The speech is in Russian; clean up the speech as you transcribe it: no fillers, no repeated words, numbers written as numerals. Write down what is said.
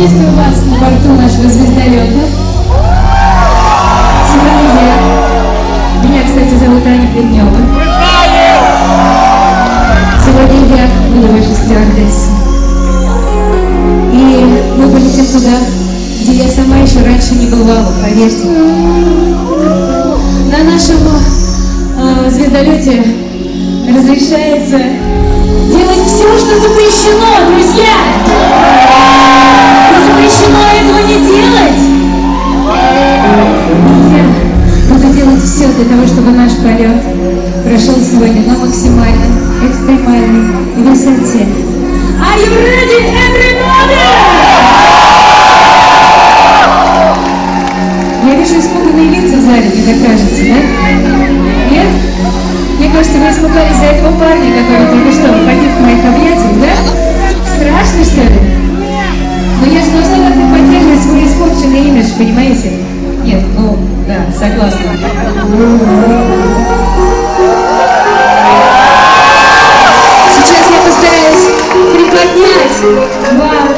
приветствую вас на борту нашего звездолета. Сегодня я. Меня, кстати, зовут Аня Плетнева. Сегодня я буду вашей стюардессой. И мы полетим туда, где я сама еще раньше не бывала, поверьте. На нашем звездолете разрешается делать все, что запрещено, друзья! Запрещено этого не делать! Я буду делать все для того, чтобы наш полет прошел сегодня на максимальной, экстремальной высоте. Are you ready, everybody? Я вижу испуганные лица в зале, мне так кажется, да? Нет? Мне кажется, вы испугались за этого парня, который только что погиб в моих объятиях, да? Страшно, что ли? Но я же должна как-то поддерживать свой испорченный имидж, понимаете? Нет, ну, да, согласна. Сейчас я постараюсь приподнять вам